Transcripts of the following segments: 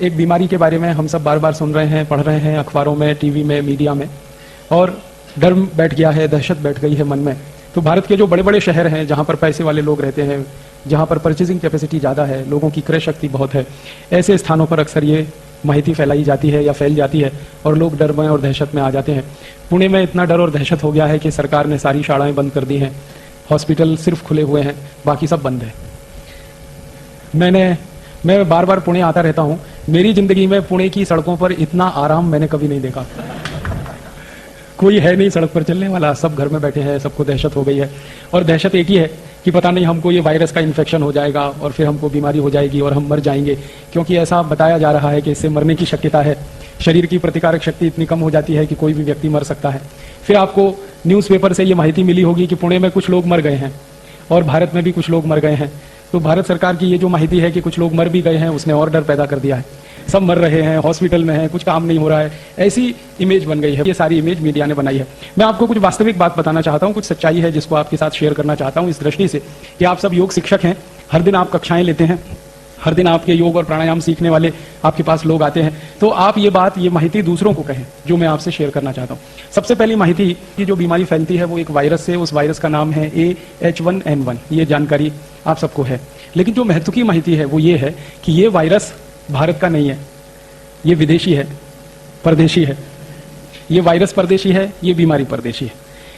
एक बीमारी के बारे में हम सब बार बार सुन रहे हैं, पढ़ रहे हैं अखबारों में, टीवी में, मीडिया में, और डर बैठ गया है, दहशत बैठ गई है मन में। तो भारत के जो बड़े बड़े शहर हैं, जहाँ पर पैसे वाले लोग रहते हैं, जहाँ पर परचेजिंग कैपेसिटी ज़्यादा है, लोगों की क्रय शक्ति बहुत है, ऐसे स्थानों पर अक्सर ये माहिती फैलाई जाती है या फैल जाती है और लोग डर में और दहशत में आ जाते हैं। पुणे में इतना डर और दहशत हो गया है कि सरकार ने सारी शालाएं बंद कर दी हैं, हॉस्पिटल सिर्फ खुले हुए हैं, बाकी सब बंद है। मैं बार बार पुणे आता रहता हूँ। मेरी जिंदगी में पुणे की सड़कों पर इतना आराम मैंने कभी नहीं देखा। कोई है नहीं सड़क पर चलने वाला, सब घर में बैठे हैं, सबको दहशत हो गई है। और दहशत एक ही है कि पता नहीं हमको ये वायरस का इन्फेक्शन हो जाएगा और फिर हमको बीमारी हो जाएगी और हम मर जाएंगे, क्योंकि ऐसा बताया जा रहा है कि इससे मरने की शक्यता है। शरीर की प्रतिकारक शक्ति इतनी कम हो जाती है कि कोई भी व्यक्ति मर सकता है। फिर आपको न्यूज़पेपर से ये माहिती मिली होगी कि पुणे में कुछ लोग मर गए हैं और भारत में भी कुछ लोग मर गए हैं। तो भारत सरकार की ये जो माहिती है कि कुछ लोग मर भी गए हैं, उसने और डर पैदा कर दिया है। सब मर रहे हैं, हॉस्पिटल में हैं, कुछ काम नहीं हो रहा है, ऐसी इमेज बन गई है। ये सारी इमेज मीडिया ने बनाई है। मैं आपको कुछ वास्तविक बात बताना चाहता हूँ, कुछ सच्चाई है जिसको आपके साथ शेयर करना चाहता हूँ, इस दृष्टि से कि आप सब योग शिक्षक हैं, हर दिन आप कक्षाएं लेते हैं, हर दिन आपके योग और प्राणायाम सीखने वाले आपके पास लोग आते हैं। तो आप ये माहिती दूसरों को कहें जो मैं आपसे शेयर करना चाहता हूँ। सबसे पहली माहिती की जो बीमारी फैलती है वो एक वायरस से, उस वायरस का नाम है AH1N1। ये जानकारी आप सबको है। लेकिन जो महत्व की माहिती है वो ये है कि ये वायरस भारत का नहीं है, ये विदेशी है, परदेशी है। ये वायरस परदेशी है, ये बीमारी परदेशी है।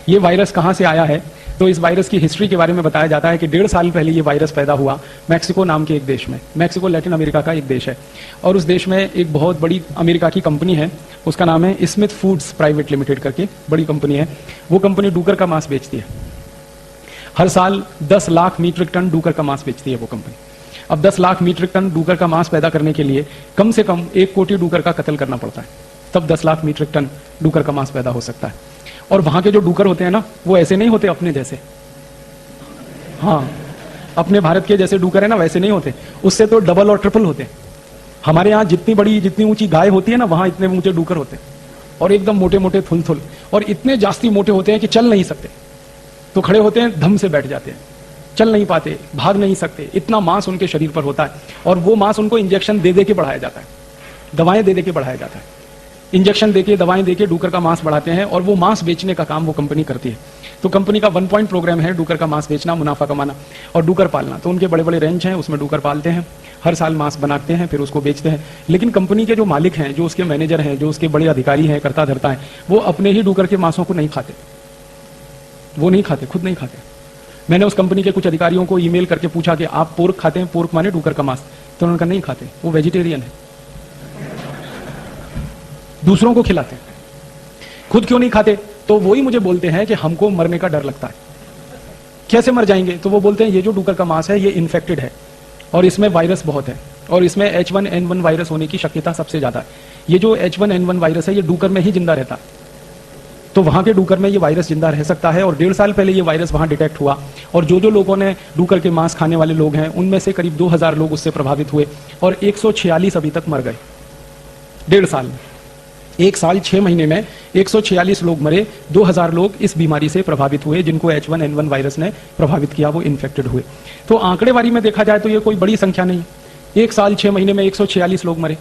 ये वायरस कहाँ से आया है? तो इस वायरस की हिस्ट्री के बारे में बताया जाता है कि 1.5 साल पहले ये वायरस पैदा हुआ मैक्सिको नाम के एक देश में। मैक्सिको लैटिन अमेरिका का एक देश है और उस देश में एक बहुत बड़ी अमेरिका की कंपनी है, उसका नाम है स्मिथ फूड्स प्राइवेट लिमिटेड करके, बड़ी कंपनी है। वो कंपनी डूकर का मांस बेचती है। हर साल 10 लाख मीट्रिक टन डूकर का मांस बेचती है वो कंपनी। अब 10 लाख मीट्रिक टन डूकर का मांस पैदा करने के लिए कम से कम 1 कोटी डूकर का कत्ल करना पड़ता है, तब 10 लाख मीट्रिक टन डूकर का मांस पैदा हो सकता है। और वहां के जो डूकर होते हैं ना, वो ऐसे नहीं होते अपने जैसे, हाँ अपने भारत के जैसे डूकर है ना वैसे नहीं होते, उससे तो डबल और ट्रिपल होते हैं। हमारे यहाँ जितनी ऊंची गाय होती है ना, वहां इतने ऊंचे डूकर होते हैं और एकदम मोटे मोटे थुल और इतने जास्ती मोटे होते हैं कि चल नहीं सकते, तो खड़े होते हैं धम से बैठ जाते हैं, चल नहीं पाते, भाग नहीं सकते, इतना मांस उनके शरीर पर होता है। और वो मांस उनको इंजेक्शन दे दे के बढ़ाया जाता है, दवाएं दे दे के बढ़ाया जाता है। इंजेक्शन देके, दवाएं देके डूकर का मांस बढ़ाते हैं और वो मांस बेचने का काम वो कंपनी करती है। तो कंपनी का 1 पॉइंट प्रोग्राम है डूकर का मांस बेचना, मुनाफा कमाना और डूकर पालना। तो उनके बड़े बड़े रेंज हैं, उसमें डूकर पालते हैं, हर साल मांस बनाते हैं, फिर उसको बेचते हैं। लेकिन कंपनी के जो मालिक हैं, जो उसके मैनेजर हैं, जो उसके बड़े अधिकारी हैं, कर्ता धर्ता हैं, वो अपने ही डूकर के मांसों को नहीं खाते, वो नहीं खाते, खुद नहीं खाते। मैंने उस कंपनी के कुछ अधिकारियों को ईमेल करके पूछा कि आप पोर्क खाते हैं? पोर्क माने डूकर का मांस। तो उन्होंने कहा नहीं खाते, वो वेजिटेरियन है, दूसरों को खिलाते हैं, खुद क्यों नहीं खाते? तो वही मुझे बोलते हैं कि हमको मरने का डर लगता है। कैसे मर जाएंगे? तो वो बोलते हैं ये जो डूकर का मांस है ये इन्फेक्टेड है और इसमें वायरस बहुत है और इसमें H1N1 वायरस होने की शक्यता सबसे ज्यादा है। ये जो H1N1 वायरस है ये डूकर में ही जिंदा रहता है, तो वहां के डूकर में ये वायरस जिंदा रह सकता है। और 1.5 साल पहले ये वायरस वहां डिटेक्ट हुआ और जो लोगों ने डूकर के मांस खाने वाले लोग हैं, उनमें से करीब 2000 लोग उससे प्रभावित हुए और 146 अभी तक मर गए 1.5 साल में। 1 साल 6 महीने में 146 लोग मरे, 2000 लोग इस बीमारी से प्रभावित हुए जिनको H1N1 वायरस ने प्रभावित किया, वो इन्फेक्टेड हुए। तो आंकड़ेवारी में देखा जाए तो ये कोई बड़ी संख्या नहीं। 1 साल 6 महीने में 146 लोग मरे।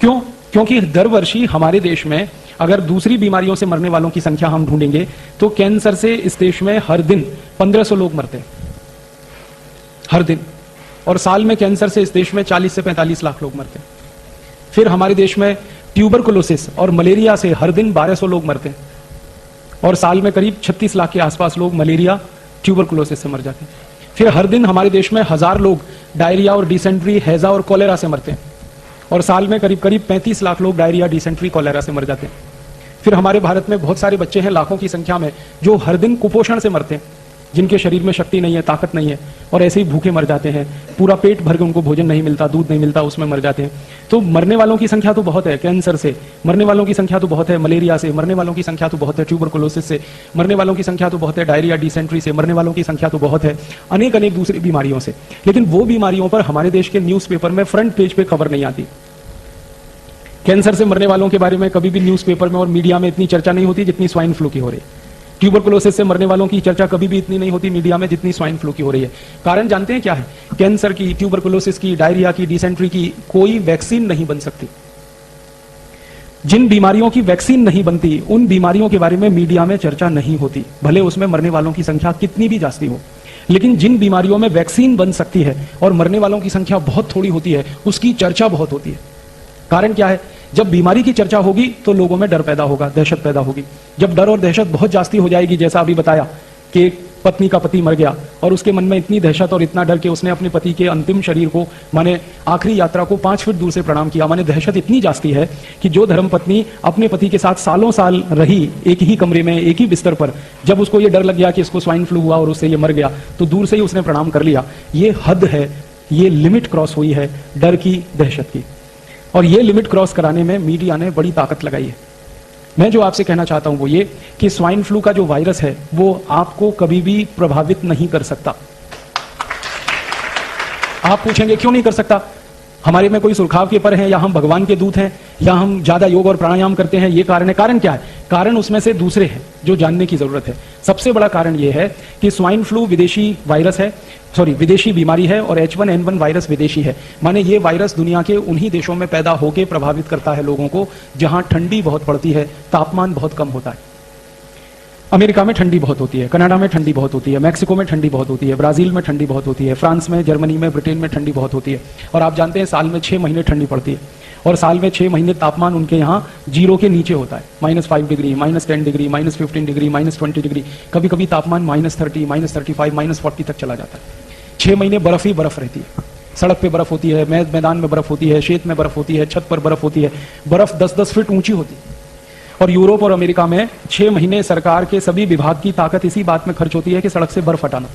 क्यों? क्योंकि दर वर्षी हमारे देश में अगर दूसरी बीमारियों से मरने वालों की संख्या हम ढूंढेंगे तो कैंसर से इस देश में हर दिन 1500 लोग मरते हैं, हर दिन। और साल में कैंसर से इस देश में 40 से 45 लाख लोग मरते हैं। फिर हमारे देश में ट्यूबरकुलोसिस और मलेरिया से हर दिन 1200 लोग मरते हैं और साल में करीब 36 लाख के आसपास लोग मलेरिया, ट्यूबरकुलोसिस से मर जाते हैं। फिर हर दिन हमारे देश में 1000 लोग डायरिया और डिसेंट्री, हैजा और कॉलेरा से मरते हैं और साल में करीब 35 लाख लोग डायरिया, डिसेंट्री, कॉलेरा से मर जाते हैं। फिर हमारे भारत में बहुत सारे बच्चे हैं, लाखों की संख्या में, जो हर दिन कुपोषण से मरते हैं, जिनके शरीर में शक्ति नहीं है, ताकत नहीं है और ऐसे ही भूखे मर जाते हैं। पूरा पेट भर के उनको भोजन नहीं मिलता, दूध नहीं मिलता, उसमें मर जाते हैं। तो मरने वालों की संख्या तो बहुत है, कैंसर से मरने वालों की संख्या तो बहुत है, मलेरिया से मरने वालों की संख्या तो बहुत है, ट्यूबरकुलोसिस से मरने वालों की संख्या तो बहुत है, डायरिया, डिसेंट्री से मरने वालों की संख्या तो बहुत है, अनेक अनेक दूसरी बीमारियों से। लेकिन वो बीमारियों पर हमारे देश के न्यूज़पेपर में फ्रंट पेज पे खबर नहीं आती। कैंसर से मरने वालों के बारे में कभी भी न्यूज़पेपर में और मीडिया में इतनी चर्चा नहीं होती जितनी स्वाइन फ्लू की हो रही। ट्यूबरकुलोसिस से मरने वालों की चर्चा कभी भी इतनी नहीं होती मीडिया में जितनी स्वाइन फ्लू की हो रही है। कारण जानते हैं क्या है? कैंसर की, ट्यूबरकुलोसिस की, डायरिया की, डिसेंट्री की कोई वैक्सीन नहीं बन सकती। जिन बीमारियों की वैक्सीन नहीं बनती उन बीमारियों के बारे में मीडिया में चर्चा नहीं होती, भले उसमें मरने वालों की संख्या कितनी भी जास्ती हो। लेकिन जिन बीमारियों में वैक्सीन बन सकती है और मरने वालों की संख्या बहुत थोड़ी होती है, उसकी चर्चा बहुत होती है। कारण क्या है? जब बीमारी की चर्चा होगी तो लोगों में डर पैदा होगा, दहशत पैदा होगी। जब डर और दहशत बहुत जास्ती हो जाएगी, जैसा अभी बताया कि पत्नी का पति मर गया और उसके मन में इतनी दहशत और इतना डर कि उसने अपने पति के अंतिम शरीर को, माने आखिरी यात्रा को 5 फीट दूर से प्रणाम किया। माने दहशत इतनी जास्ती है कि जो धर्म पत्नी अपने पति के साथ सालों साल रही एक ही कमरे में, एक ही बिस्तर पर, जब उसको ये डर लग गया कि इसको स्वाइन फ्लू हुआ और उससे ये मर गया, तो दूर से ही उसने प्रणाम कर लिया। ये हद है, ये लिमिट क्रॉस हुई है डर की, दहशत की। और ये लिमिट क्रॉस कराने में मीडिया ने बड़ी ताकत लगाई है। मैं जो आपसे कहना चाहता हूं वो ये कि स्वाइन फ्लू का जो वायरस है वो आपको कभी भी प्रभावित नहीं कर सकता। आप पूछेंगे क्यों नहीं कर सकता? हमारे में कोई सुरखाव के पर है, या हम भगवान के दूत हैं, या हम ज्यादा योग और प्राणायाम करते हैं, ये कारण है? कारण क्या है? कारण उसमें से दूसरे हैं जो जानने की जरूरत है। सबसे बड़ा कारण यह है कि स्वाइन फ्लू विदेशी वायरस है, विदेशी बीमारी है, और H1N1 वायरस विदेशी है। माने ये वायरस दुनिया के उन्हीं देशों में पैदा होकर प्रभावित करता है लोगों को जहां ठंडी बहुत पड़ती है, तापमान बहुत कम होता है। अमेरिका में ठंडी बहुत होती है, कनाडा में ठंडी बहुत होती है, मैक्सिको में ठंडी बहुत होती है, ब्राजील में ठंडी बहुत होती है, फ्रांस में, जर्मनी में, ब्रिटेन में ठंडी बहुत होती है। और आप जानते हैं साल में 6 महीने ठंडी पड़ती है, और साल में 6 महीने तापमान उनके यहाँ 0 के नीचे होता है। -5 डिग्री, -10 डिग्री, -15 डिग्री, -20 डिग्री, कभी कभी तापमान -30, -35, -40 तक चला जाता है। 6 महीने बर्फ ही बर्फ रहती है। सड़क पे बर्फ होती है, मैदान में बर्फ होती है, शेत में बर्फ होती है, छत पर बर्फ होती है। बर्फ 10-10 फीट ऊंची होती है। और यूरोप और अमेरिका में 6 महीने सरकार के सभी विभाग की ताकत इसी बात में खर्च होती है कि सड़क से बर्फ हटाना,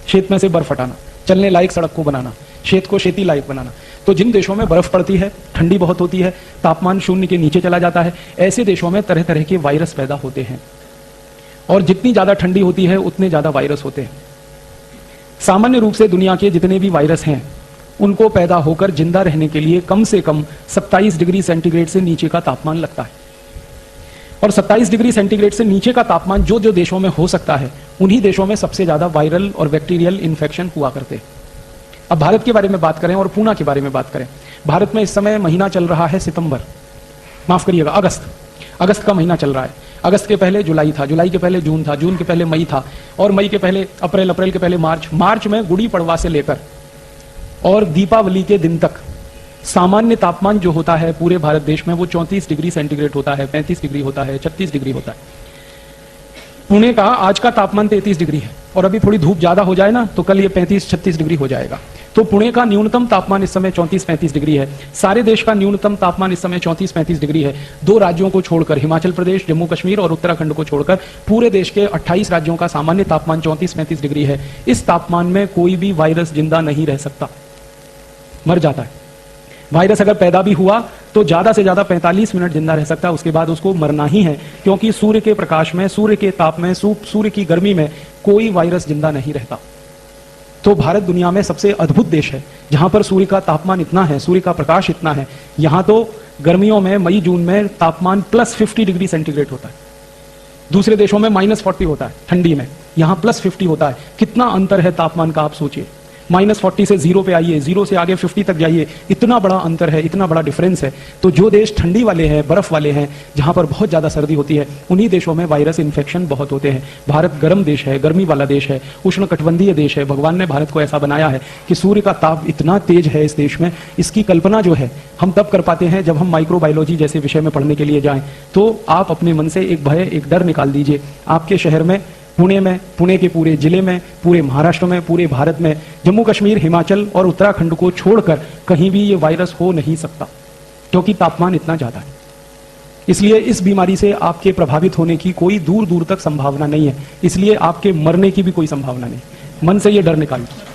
शेत में से बर्फ हटाना, चलने लायक सड़क को बनाना, शेत को शेती लायक बनाना। तो जिन देशों में बर्फ पड़ती है, ठंडी बहुत होती है, तापमान 0 के नीचे चला जाता है, ऐसे देशों में तरह तरह के वायरस पैदा होते हैं। और जितनी ज्यादा ठंडी होती है उतने ज्यादा वायरस होते हैं। सामान्य रूप से दुनिया के जितने भी वायरस हैं उनको पैदा होकर जिंदा रहने के लिए कम से कम 27 डिग्री सेंटीग्रेड से नीचे का तापमान लगता है। और 27 डिग्री सेंटीग्रेड से नीचे का तापमान जो जो देशों में हो सकता है, उन्हीं देशों में सबसे ज्यादा वायरल और बैक्टीरियल इन्फेक्शन हुआ करते हैं। अब भारत के बारे में बात करें और पूना के बारे में बात करें। भारत में इस समय महीना चल रहा है सितंबर, माफ करिएगा अगस्त का महीना चल रहा है। अगस्त के पहले जुलाई था, जुलाई के पहले जून था, जून के पहले मई था, और मई के पहले अप्रैल, अप्रैल के पहले मार्च, मार्च में गुड़ी पड़वा से लेकर और दीपावली के दिन तक सामान्य तापमान जो होता है पूरे भारत देश में वो 34 डिग्री सेंटीग्रेड होता है, 35 डिग्री होता है, 36 डिग्री होता है। पुणे का आज का तापमान 33 डिग्री है, और अभी थोड़ी धूप ज्यादा हो जाए ना तो कल ये 35-36 डिग्री हो जाएगा। तो पुणे का न्यूनतम तापमान इस समय 34-35 डिग्री है। सारे देश का न्यूनतम तापमान इस समय 34-35 डिग्री है। 2 राज्यों को छोड़कर, हिमाचल प्रदेश, जम्मू कश्मीर और उत्तराखंड को छोड़कर पूरे देश के 28 राज्यों का सामान्य तापमान 34-35 डिग्री है। इस तापमान में कोई भी वायरस जिंदा नहीं रह सकता, मर जाता है। वायरस अगर पैदा भी हुआ तो ज्यादा से ज्यादा 45 मिनट जिंदा रह सकता है, उसके बाद उसको मरना ही है, क्योंकि सूर्य के प्रकाश में, सूर्य के ताप में, सूर्य की गर्मी में कोई वायरस जिंदा नहीं रहता। तो भारत दुनिया में सबसे अद्भुत देश है जहां पर सूर्य का तापमान इतना है, सूर्य का प्रकाश इतना है। यहां तो गर्मियों में, मई जून में तापमान +50 डिग्री सेंटीग्रेड होता है। दूसरे देशों में -40 होता है ठंडी में, यहां +50 होता है। कितना अंतर है तापमान का, आप सोचिए। -40 से 0 पे आइए, 0 से आगे 50 तक जाइए, इतना बड़ा अंतर है, इतना बड़ा डिफरेंस है। तो जो देश ठंडी वाले हैं, बर्फ वाले हैं, जहां पर बहुत ज्यादा सर्दी होती है, उन्हीं देशों में वायरस इन्फेक्शन बहुत होते हैं। भारत गर्म देश है, गर्मी वाला देश है, उष्णकटिबंधीय देश है। भगवान ने भारत को ऐसा बनाया है कि सूर्य का ताप इतना तेज है इस देश में, इसकी कल्पना जो है हम तब कर पाते हैं जब हम माइक्रोबायोलॉजी जैसे विषय में पढ़ने के लिए जाएं। तो आप अपने मन से एक भय, एक डर निकाल दीजिए। आपके शहर में, पुणे में, पुणे के पूरे जिले में, पूरे महाराष्ट्र में, पूरे भारत में, जम्मू कश्मीर, हिमाचल और उत्तराखंड को छोड़कर कहीं भी ये वायरस हो नहीं सकता, क्योंकि तापमान इतना ज्यादा है। इसलिए इस बीमारी से आपके प्रभावित होने की कोई दूर दूर तक संभावना नहीं है, इसलिए आपके मरने की भी कोई संभावना नहीं। मन से ये डर निकाल दो।